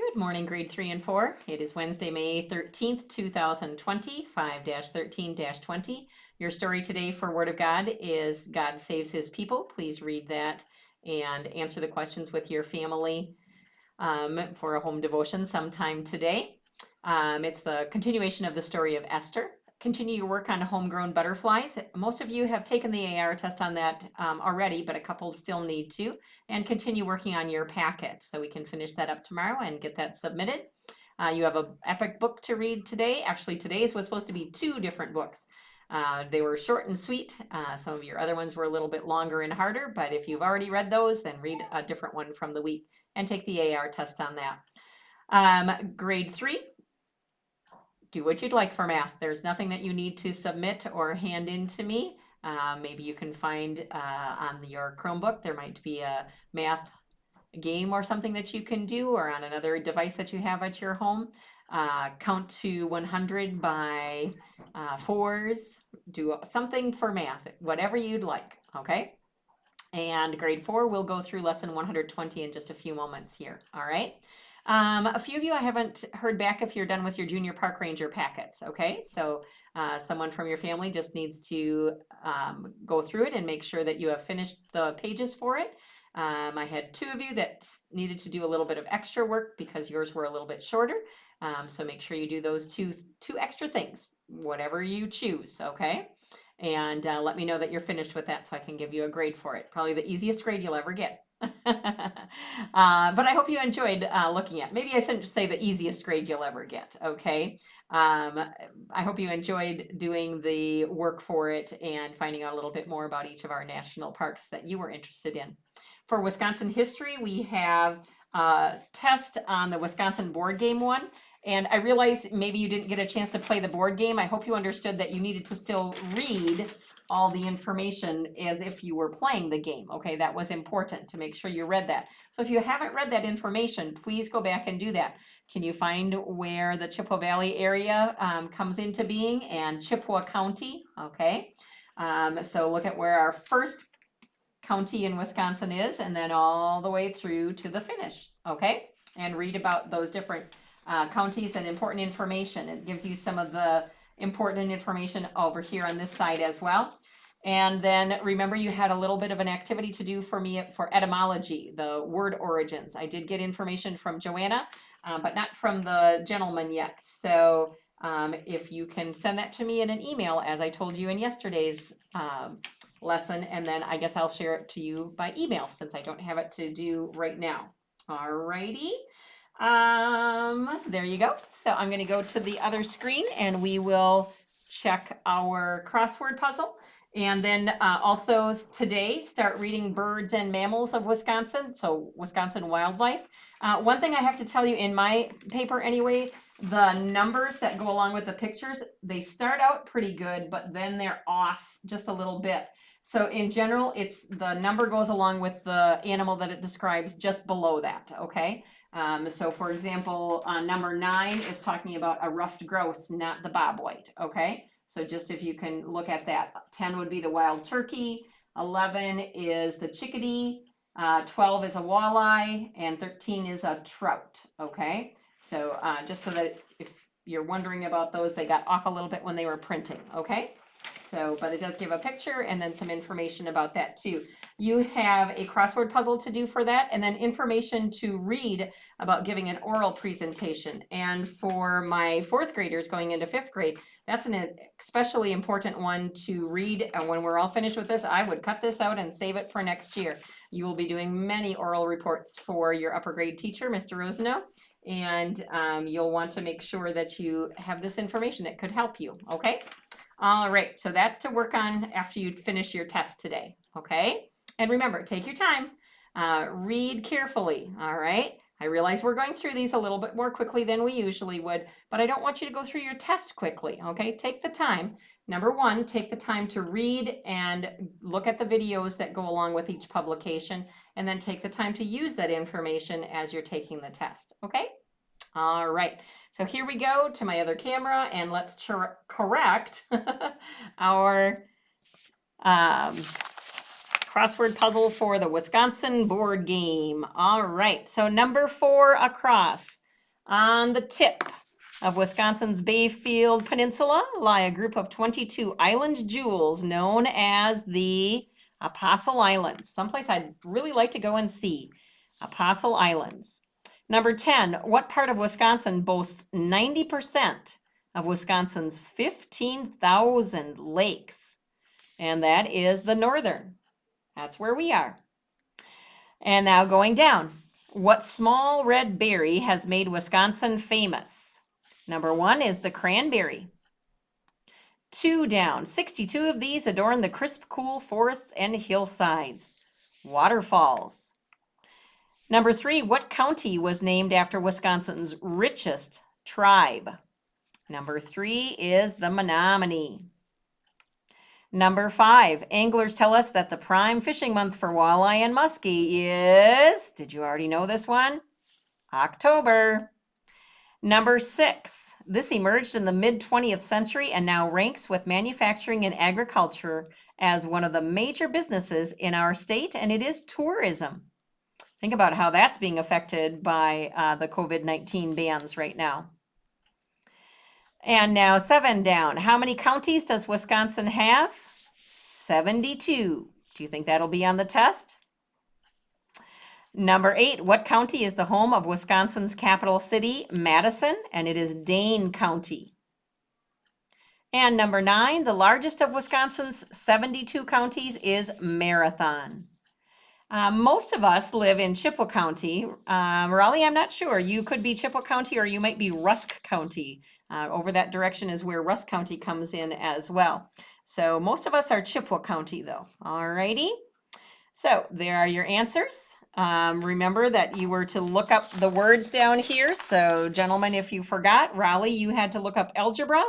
Good morning, grade 3 and 4. It is Wednesday, May 13th, 2020, 5-13-20. Your story today for Word of God is God Saves His People. Please read that and answer the questions with your family for a home devotion sometime today. It's the continuation of the story of Esther. Continue your work on homegrown butterflies. Most of you have taken the AR test on that already, but a couple still need to. And continue working on your packet so we can finish that up tomorrow and get that submitted. You have an epic book to read today. Actually, today's was supposed to be 2 different books. They were short and sweet. Some of your other ones were a little bit longer and harder, but if you've already read those, then read a different one from the week and take the AR test on that. Grade 3, do what you'd like for math. There's nothing that you need to submit or hand in to me. Maybe you can find on your Chromebook, there might be a math game or something that you can do, or on another device that you have at your home. Count to 100 by 4s. Do something for math, whatever you'd like, okay? And grade 4, we'll go through lesson 120 in just a few moments here, all right? A few of you I haven't heard back if you're done with your junior park ranger packets, okay? So someone from your family just needs to go through it and make sure that you have finished the pages for it. I had 2 of you that needed to do a little bit of extra work because yours were a little bit shorter. So make sure you do those two extra things, whatever you choose, okay? And let me know that you're finished with that so I can give you a grade for it. Probably the easiest grade you'll ever get. But I hope you enjoyed looking at. Maybe I shouldn't say the easiest grade you'll ever get, okay? I hope you enjoyed doing the work for it and finding out a little bit more about each of our national parks that you were interested in. For Wisconsin history, we have a test on the Wisconsin board game one. And I realize maybe you didn't get a chance to play the board game. I hope you understood that you needed to still read all the information as if you were playing the game. Okay, that was important to make sure you read that. So if you haven't read that information, please go back and do that. Can you find where the Chippewa Valley area comes into being and Chippewa County? Okay, so look at where our first county in Wisconsin is, and then all the way through to the finish. Okay, and read about those different counties and important information. It gives you some of the important information over here on this side as well. And then remember, you had a little bit of an activity to do for me for etymology, the word origins. I did get information from Joanna, but not from the gentleman yet. So if you can send that to me in an email, as I told you in yesterday's lesson, and then I guess I'll share it to you by email since I don't have it to do right now. All righty. There you go. So I'm going to go to the other screen and we will check our crossword puzzle. And then also today, start reading Birds and Mammals of Wisconsin. So Wisconsin Wildlife. One thing I have to tell you in my paper anyway, the numbers that go along with the pictures, they start out pretty good, but then they're off just a little bit. So in general, it's the number goes along with the animal that it describes just below that, okay? So for example, number 9 is talking about a ruffed grouse, not the bobwhite, okay? So just if you can look at that, 10 would be the wild turkey, 11 is the chickadee, 12 is a walleye, and 13 is a trout, okay? So just so that if you're wondering about those, they got off a little bit when they were printing, okay? So, but it does give a picture and then some information about that too. You have a crossword puzzle to do for that, and then information to read about giving an oral presentation. And for my 4th graders going into 5th grade, that's an especially important one to read. And when we're all finished with this, I would cut this out and save it for next year. You will be doing many oral reports for your upper grade teacher, Mr. Rosano, and you'll want to make sure that you have this information. It could help you, okay? All right, so that's to work on after you finish your test today, okay? And remember, take your time, read carefully, all right? I realize we're going through these a little bit more quickly than we usually would, but I don't want you to go through your test quickly, okay? Take the time. Number 1, take the time to read and look at the videos that go along with each publication, and then take the time to use that information as you're taking the test, okay? All right, so here we go to my other camera, and let's correct our crossword puzzle for the Wisconsin board game. All right, so number 4 across. On the tip of Wisconsin's Bayfield Peninsula lie a group of 22 island jewels known as the Apostle Islands. Someplace I'd really like to go and see. Apostle Islands. Number 10, what part of Wisconsin boasts 90% of Wisconsin's 15,000 lakes? And that is the northern. That's where we are. And now going down. What small red berry has made Wisconsin famous? Number 1 is the cranberry. 2 down. 62 of these adorn the crisp, cool forests and hillsides. Waterfalls. Number 3, what county was named after Wisconsin's richest tribe? Number 3 is the Menominee. Number 5, anglers tell us that the prime fishing month for walleye and muskie is, did you already know this one? October. Number 6, this emerged in the mid-20th century and now ranks with manufacturing and agriculture as one of the major businesses in our state, and it is tourism. Think about how that's being affected by the COVID-19 bans right now. And now 7 down. How many counties does Wisconsin have? 72. Do you think that'll be on the test? Number 8, what county is the home of Wisconsin's capital city, Madison? And it is Dane County. And number 9, the largest of Wisconsin's 72 counties is Marathon. Most of us live in Chippewa County. Raleigh, I'm not sure. You could be Chippewa County or you might be Rusk County. Over that direction is where Rusk County comes in as well. So most of us are Chippewa County though. Alrighty. So there are your answers. Remember that you were to look up the words down here. So gentlemen, if you forgot, Raleigh, you had to look up algebra.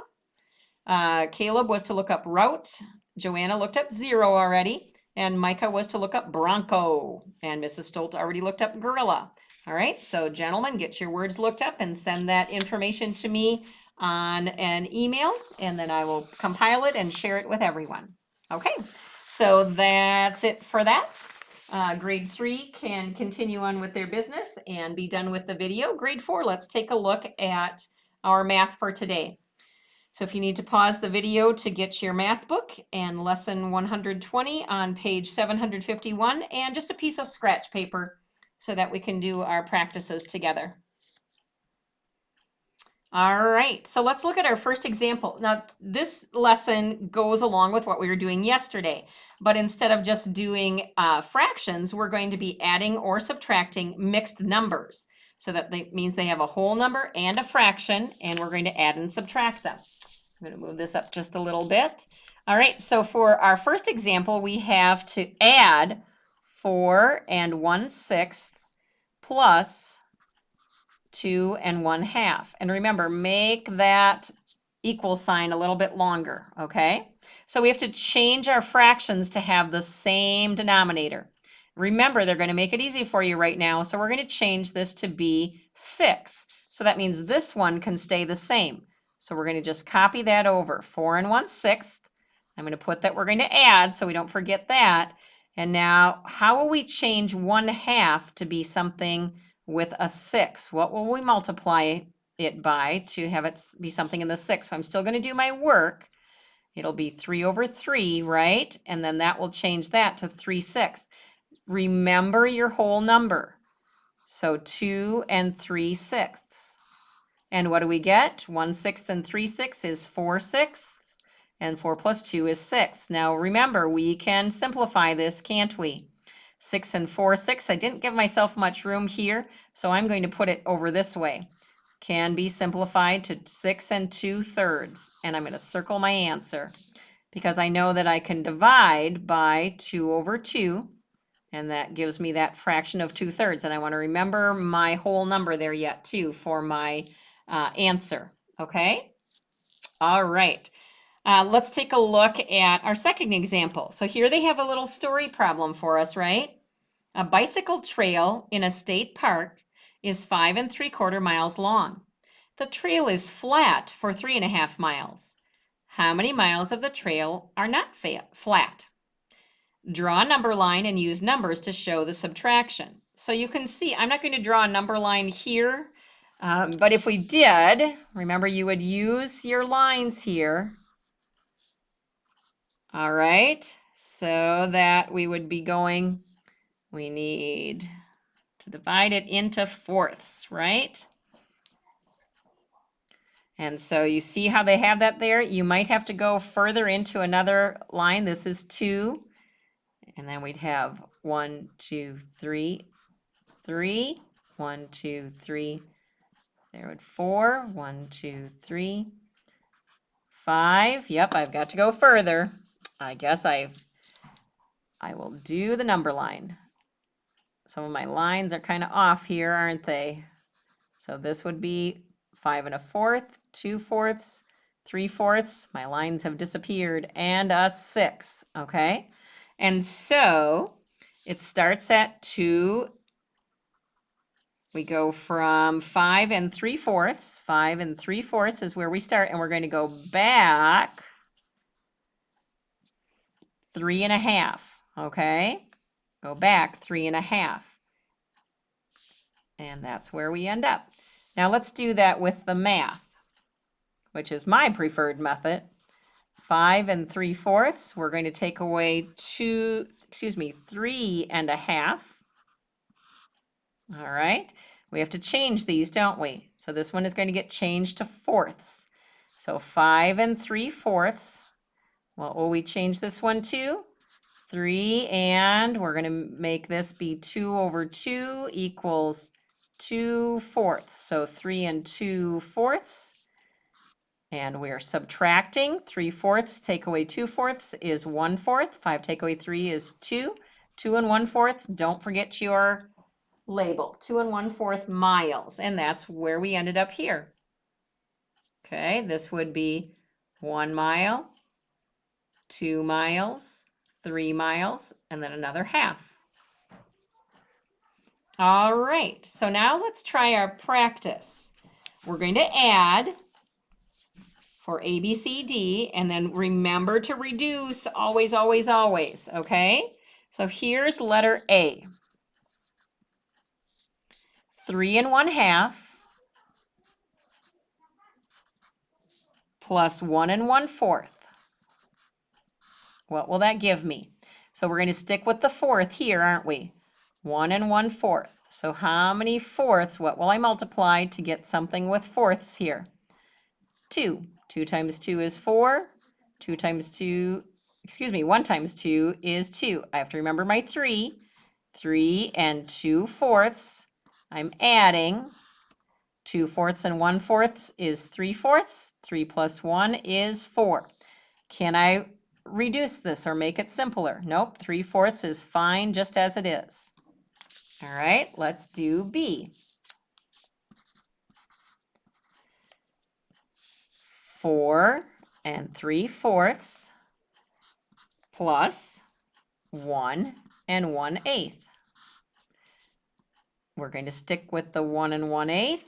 Caleb was to look up route. Joanna looked up zero already. And Micah was to look up bronco. And Mrs. Stolt already looked up gorilla. All right, so gentlemen, get your words looked up and send that information to me on an email. And then I will compile it and share it with everyone. Okay, so that's it for that. Grade 3 can continue on with their business and be done with the video. Grade 4, let's take a look at our math for today. So if you need to pause the video to get your math book and lesson 120 on page 751 and just a piece of scratch paper so that we can do our practices together. All right, so let's look at our first example. Now, this lesson goes along with what we were doing yesterday, but instead of just doing fractions, we're going to be adding or subtracting mixed numbers. So that means they have a whole number and a fraction, and we're going to add and subtract them. I'm going to move this up just a little bit. All right, so for our first example, we have to add 4 1/6 plus 2 1/2. And remember, make that equal sign a little bit longer, okay? So we have to change our fractions to have the same denominator. Remember, they're going to make it easy for you right now, so we're going to change this to be 6. So that means this one can stay the same. So we're going to just copy that over, 4 1/6. I'm going to put that we're going to add so we don't forget that. And now, how will we change 1/2 to be something with a 6? What will we multiply it by to have it be something in the 6? So I'm still going to do my work. It'll be 3/3, right? And then that will change that to 3/6. Remember your whole number. So 2 3/6. And what do we get? 1/6 and 3/6 is 4/6. And 4 plus 2 is 6. Now remember, we can simplify this, can't we? 6 and 4/6. I didn't give myself much room here, so I'm going to put it over this way. Can be simplified to 6 2/3. And I'm going to circle my answer because I know that I can divide by 2/2. And that gives me that fraction of 2/3. And I want to remember my whole number there yet too for my answer. Okay? All right. Let's take a look at our second example. So here they have a little story problem for us, right? A bicycle trail in a state park is 5 3/4 miles long. The trail is flat for 3.5 miles. How many miles of the trail are not flat? Draw a number line and use numbers to show the subtraction. So you can see, I'm not going to draw a number line here But if we did, remember you would use your lines here. All right, so that we would be going, we need to divide it into fourths, right? And so you see how they have that there? You might have to go further into another line. This is 2. And then we'd have 1, 2, 3, 3, 1, 2, 3. There would 4, 1, 2, 3, 5. Yep, I've got to go further. I guess I will do the number line. Some of my lines are kind of off here, aren't they? So this would be 5 1/4, 2 fourths, 3 fourths. My lines have disappeared, and a 6. Okay, and so it starts at 2. We go from 5 3/4. 5 3/4 is where we start, and we're going to go back 3 1/2. Okay, go back 3 1/2. And that's where we end up. Now let's do that with the math, which is my preferred method. 5 3/4. We're going to take away 3 1/2. All right. We have to change these, don't we? So this one is going to get changed to fourths. So 5 3/4. What will we change this one to? 3, and we're going to make this be 2 over 2 equals 2 fourths. So 3 2 fourths. And we're subtracting. 3 fourths take away 2 fourths is 1 fourth. 5 take away 3 is 2. 2 1 fourths. Don't forget your label. 2 1/4 miles. And that's where we ended up here. Okay, this would be 1 mile, 2 miles, 3 miles, and then another half. All right, so now let's try our practice. We're going to add for A, B, C, D, and then remember to reduce always, always, always, okay? So here's letter A. 3 1/2 plus 1 1/4. What will that give me? So we're going to stick with the fourth here, aren't we? 1 1/4. So how many fourths, what will I multiply to get something with fourths here? 2. 2 times 2 is 4. 2 times 2, 1 times 2 is 2. I have to remember my 3. 3 2 fourths. I'm adding. 2 fourths and 1 fourths is 3 fourths. 3 plus 1 is 4. Can I reduce this or make it simpler? Nope, 3 fourths is fine just as it is. All right, let's do B. 4 3/4 plus 1 1/8. We're going to stick with the 1 1/8.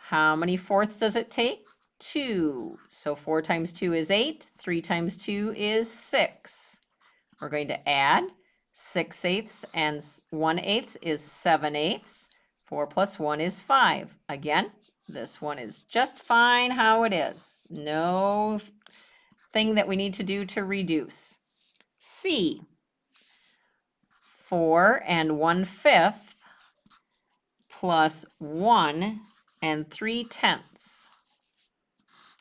How many fourths does it take? 2. So 4 times 2 is 8. 3 times 2 is 6. We're going to add 6/8 and 1/8 is 7/8. 4 plus 1 is 5. Again, this one is just fine how it is. No thing that we need to do to reduce. C. 4 1/5 plus 1 3/10.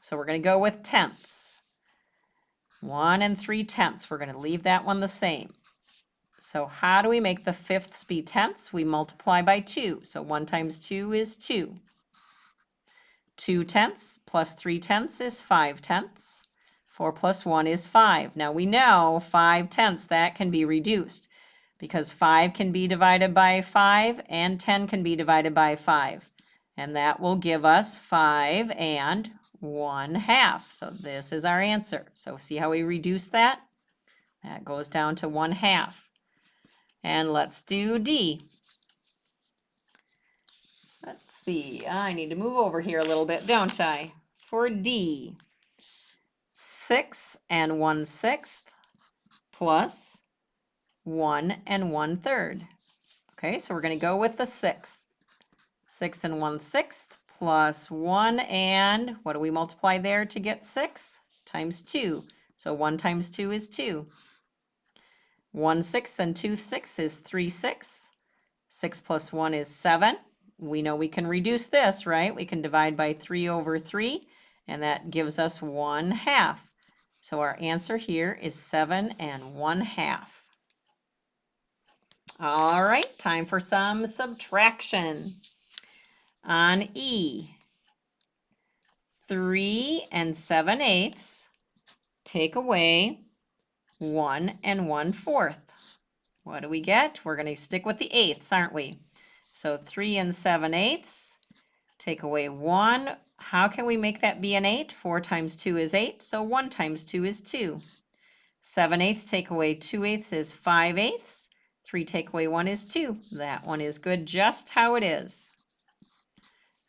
So we're going to go with tenths. 1 3/10. We're going to leave that one the same. So how do we make the fifths be tenths? We multiply by 2. So 1 times 2 is 2. 2 tenths plus 3/10 is 5 tenths. 4 plus 1 is 5. Now we know 5 tenths, that can be reduced because 5 can be divided by 5 and 10 can be divided by 5. And that will give us 5 1/2. So this is our answer. So see how we reduce that? That goes down to 1/2. And let's do D. Let's see, I need to move over here a little bit, don't I? For D, 6 1/6 plus 1 1/3. Okay, so we're going to go with the 6th. 6 1/6 plus 1, and what do we multiply there to get 6? Times 2. So 1 times 2 is 2. 1/6 and 2/6 is 3/6. 6 plus 1 is 7. We know we can reduce this, right? We can divide by 3 over 3, and that gives us 1/2. So our answer here is 7 1/2. All right, time for some subtraction. On E, 3 7/8 take away 1 1/4. What do we get? We're going to stick with the eighths, aren't we? So 3 7/8 take away 1. How can we make that be an 8? 4 times 2 is 8, so 1 times 2 is 2. 7/8 take away 2/8 is 5/8. 3 take away 1 is 2. That one is good just how it is.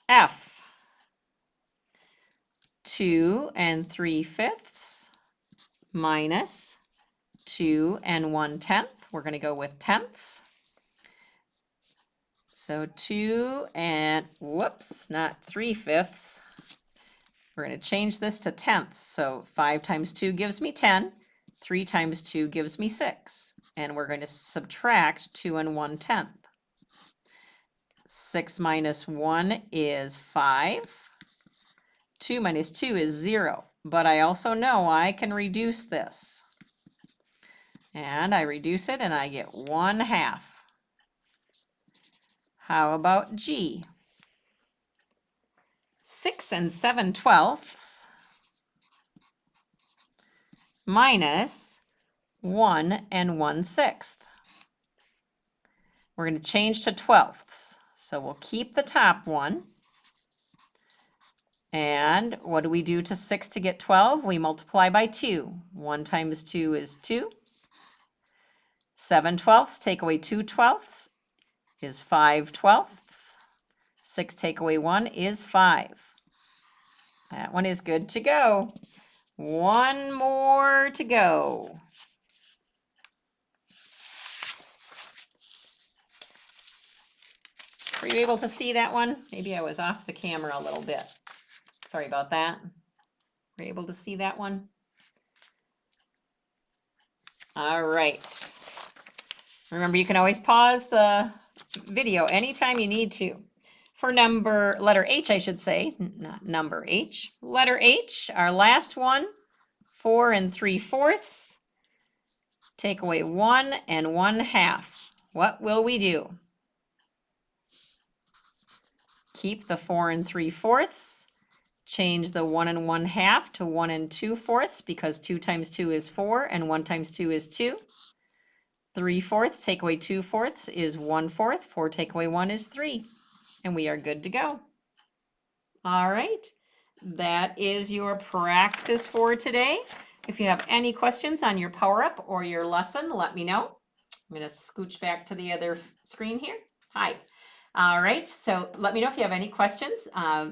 F, 2 3/5 minus 2 1/10. We're going to go with tenths. So 2 whoops, not 3/5. We're going to change this to tenths. So 5 times 2 gives me 10. 3 times 2 gives me 6. And we're going to subtract 2 1/10. 6 minus 1 is 5. 2 minus 2 is 0. But I also know I can reduce this. And I reduce it and I get 1/2. How about G? 6 7/12 minus 1 1/6. We're going to change to twelfths. So we'll keep the top one. And what do we do to 6 to get 12? We multiply by 2. 1 times 2 is 2. 7/12 take away 2/12 is 5/12. 6 take away 1 is 5. That one is good to go. One more to go. Were you able to see that one? Maybe I was off the camera a little bit. Sorry about that. Were you able to see that one? All right. Remember, you can always pause the video anytime you need to. For letter H, I should say, not number H. Letter H, our last one, 4 3/4. Take away 1 1/2. What will we do? Keep the 4 3/4. Change the 1 1/2 to 1 2/4 because 2 times 2 is 4 and 1 times 2 is 2. 3/4 take away 2/4 is 1/4. 4 take away 1 is 3. And we are good to go. All right. That is your practice for today. If you have any questions on your power-up or your lesson, let me know. I'm going to scooch back to the other screen here. Hi. All right, so let me know if you have any questions.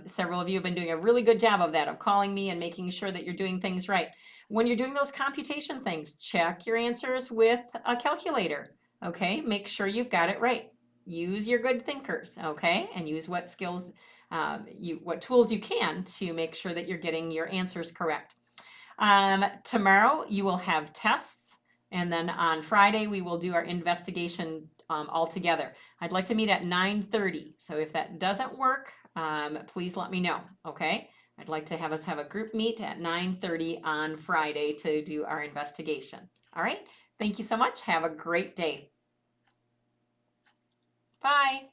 Several of you have been doing a really good job of that, of calling me and making sure that you're doing things right. When you're doing those computation things, check your answers with a calculator, okay? Make sure you've got it right. Use your good thinkers, okay? And use what skills, what tools you can to make sure that you're getting your answers correct. Tomorrow you will have tests, and then on Friday we will do our investigation all together. I'd like to meet at 9:30. So if that doesn't work, please let me know, okay? I'd like to have us have a group meet at 9:30 on Friday to do our investigation. All right, thank you so much. Have a great day. Bye.